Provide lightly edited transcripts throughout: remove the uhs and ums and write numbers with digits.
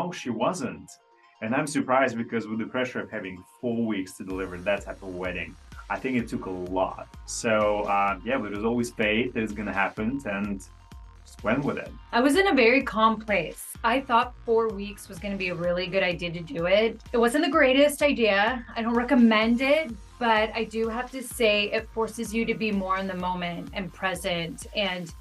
no, she wasn't. And I'm surprised because with the pressure of having 4 weeks to deliver that type of wedding, I think it took a lot. So yeah, but there's always faith that it's gonna happen, and just went with it. I was in a very calm place. I thought 4 weeks was going to be a really good idea to do it. It wasn't the greatest idea. I don't recommend it, but I do have to say it forces you to be more in the moment and present and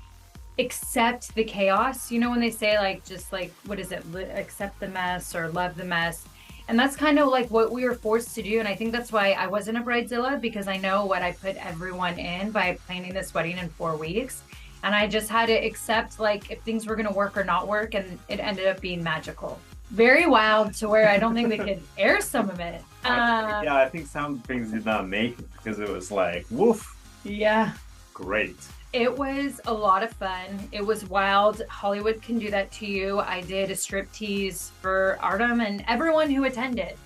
accept the chaos. You know, when they say, like, just like, what is it? Accept the mess or love the mess. And that's kind of like what we were forced to do. And I think that's why I wasn't a bridezilla, because I know what I put everyone in by planning this wedding in 4 weeks. And I just had to accept, like, if things were going to work or not work. And it ended up being magical. Very wild, to where I don't think they could air some of it. Yeah, I think some things did not make it because it was like, woof. Yeah. Great. It was a lot of fun. It was wild. Hollywood can do that to you. I did a striptease for Artem and everyone who attended,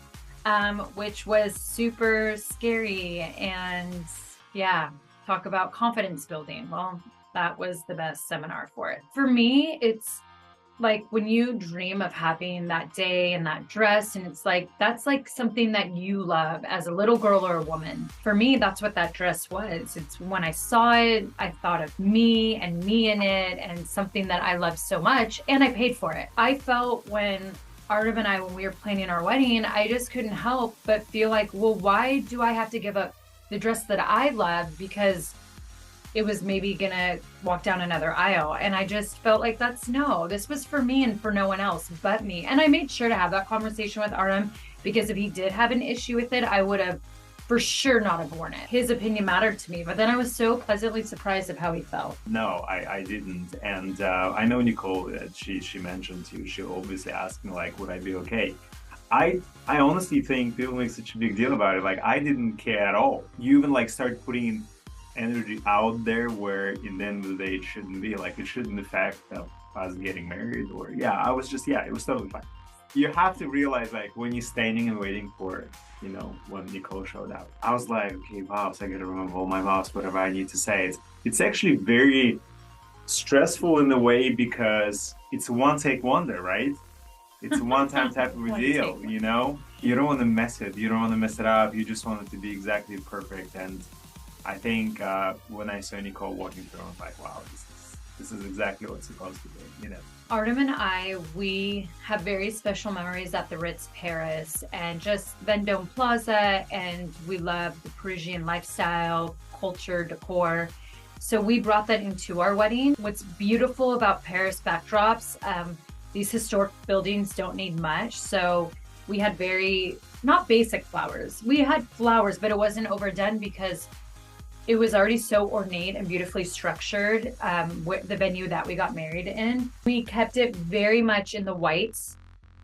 which was super scary. And yeah, talk about confidence building. Well, that was the best seminar for it. For me, it's like when you dream of having that day and that dress, and it's like, that's like something that you love as a little girl or a woman. For me, that's what that dress was. It's when I saw it, I thought of me and me in it, and something that I love so much, and I paid for it. I felt when Artem and I, when we were planning our wedding, I just couldn't help but feel like, well, why do I have to give up the dress that I love because it was maybe gonna walk down another aisle? And I just felt like this was for me and for no one else but me. And I made sure to have that conversation with Artem, because if he did have an issue with it, I would have for sure not have worn it. His opinion mattered to me, but then I was so pleasantly surprised of how he felt. No, I didn't. And I know Nicole, she mentioned to you, she obviously asked me, like, would I be okay? I honestly think people make such a big deal about it. Like, I didn't care at all. You even like start putting in energy out there where in the end of the day it shouldn't be. Like, it shouldn't affect us getting married, or yeah, I was just, yeah, it was totally fine. You have to realize, like, when you're standing and waiting for, you know, when Nicole showed up, I was like, okay, vows, I gotta remember all my vows, whatever I need to say. It's actually very stressful in a way, because it's a one take wonder, right? It's a one time type of a deal, you know? You don't want to mess it, you don't want to mess it up, you just want it to be exactly perfect. And I think when I saw Nicole walking through, I was like, wow, this is exactly what's supposed to be, you know. Artem and I, we have very special memories at the Ritz Paris and just Vendome Plaza, and we love the Parisian lifestyle, culture, decor. So we brought that into our wedding. What's beautiful about Paris backdrops, these historic buildings don't need much. So we had very, not basic flowers. We had flowers, but it wasn't overdone because it was already so ornate and beautifully structured, the venue that we got married in. We kept it very much in the whites.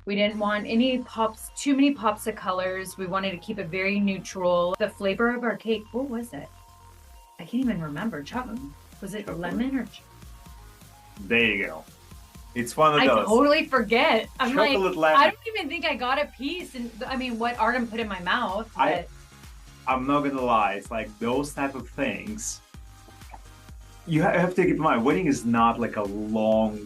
We didn't want any pops, too many pops of colors. We wanted to keep it very neutral. The flavor of our cake, what was it? I can't even remember. Chocolate. Was it lemon or? There you go. It's one of those. I totally forget. I'm chocolate like, lemon. I don't even think I got a piece. And I mean, what Artem put in my mouth. But I'm not gonna lie, it's like those type of things. You have to keep in mind, wedding is not like a long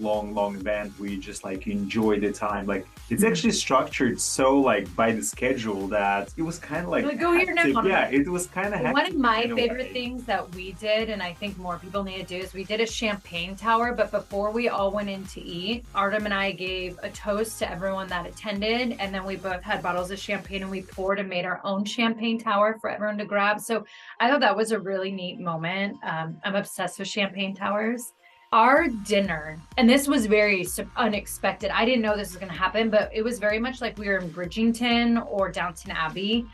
event where you just like enjoy the time. Like, it's actually structured so like by the schedule that it was kind of like go here now. Yeah, it was kind of hectic. One of my favorite things that we did, and I think more people need to do, is we did a champagne tower. But before we all went in to eat, Artem and I gave a toast to everyone that attended, and then we both had bottles of champagne and we poured and made our own champagne tower for everyone to grab. So I thought that was a really neat moment. I'm obsessed with champagne towers. Our dinner, and this was very unexpected. I didn't know this was going to happen, but it was very much like we were in Bridgerton or Downton Abbey.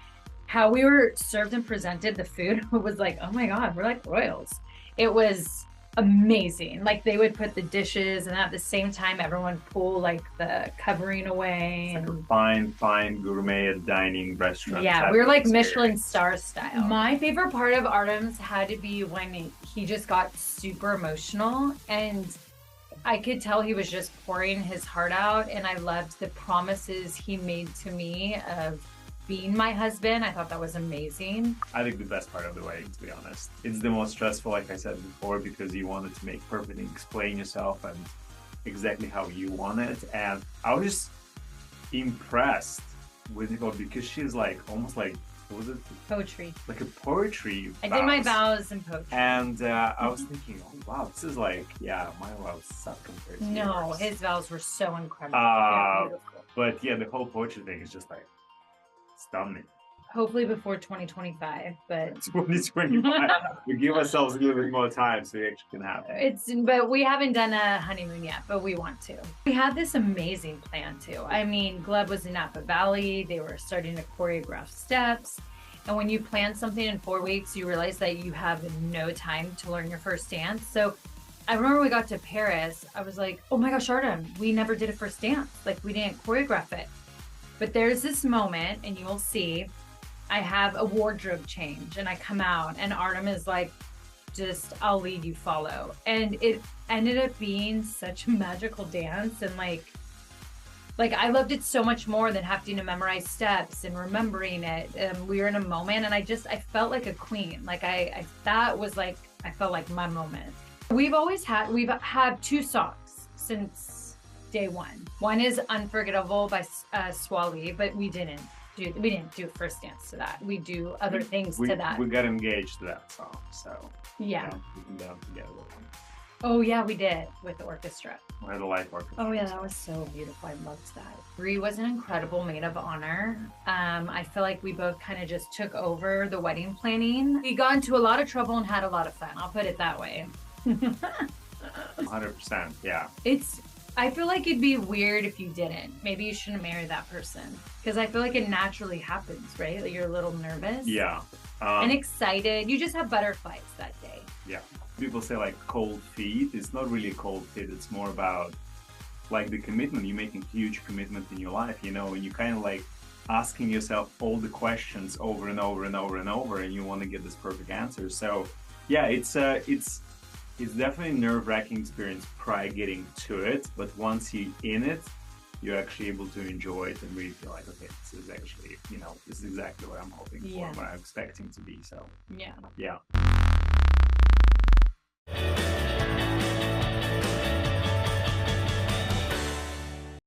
How we were served and presented the food was like, oh my God, we're like royals. It was amazing. Like, they would put the dishes, and at the same time, everyone pull like the covering away. It's like a fine gourmet dining restaurant. Yeah, we were like Michelin star style. My favorite part of Artem's had to be when he just got super emotional, and I could tell he was just pouring his heart out. And I loved the promises he made to me of being my husband. I thought that was amazing. I think the best part of the wedding, to be honest. It's the most stressful, like I said before, because you wanted to make perfect and explain yourself and exactly how you want it. And I was just impressed with Nicole because she's like almost like, what was it? Poetry. Like a poetry. I did my vows in poetry. And I was thinking, oh wow, this is like, yeah, my vows suck compared to No, yours. his vows were so incredible. They're beautiful. But yeah, the whole poetry thing is just like stunning. Hopefully before 2025, but 2025. We give ourselves a little bit more time so we actually can have it. But we haven't done a honeymoon yet, but we want to. We had this amazing plan too. I mean, Gleb was in Napa Valley. They were starting to choreograph steps. And when you plan something in 4 weeks, you realize that you have no time to learn your first dance. So I remember we got to Paris. I was like, oh my gosh, Artem, we never did a first dance. Like we didn't choreograph it. But there's this moment, and you will see, I have a wardrobe change and I come out and Artem is like, just, I'll lead you follow. And it ended up being such a magical dance. And like I loved it so much more than having to memorize steps and remembering it. We were in a moment and I felt like a queen. Like that was like, I felt like my moment. We've had 2 songs since day one. One is Unforgettable by Swali, but we didn't do a first dance to that. We do other things to that. We got engaged to that song, so yeah, we can dance together with them. Oh yeah, we did with the orchestra. We had a live orchestra. Oh yeah, that was so beautiful. I loved that. Brie was an incredible maid of honor. I feel like we both kind of just took over the wedding planning. We got into a lot of trouble and had a lot of fun. I'll put it that way. 100%, yeah. I feel like it'd be weird if you didn't. Maybe you shouldn't marry that person. Because I feel like it naturally happens, right? Like you're a little nervous. Yeah. And excited. You just have butterflies that day. Yeah. People say like cold feet. It's not really a cold feet. It's more about like the commitment. You're making huge commitment in your life, you know, and you kind of like asking yourself all the questions over and over and over and over, and you want to get this perfect answer. So yeah, it's definitely a nerve-wracking experience prior getting to it, but once you're in it, you're actually able to enjoy it and really feel like, okay, this is actually, you know, this is exactly what I'm hoping for, what I'm expecting to be. So yeah.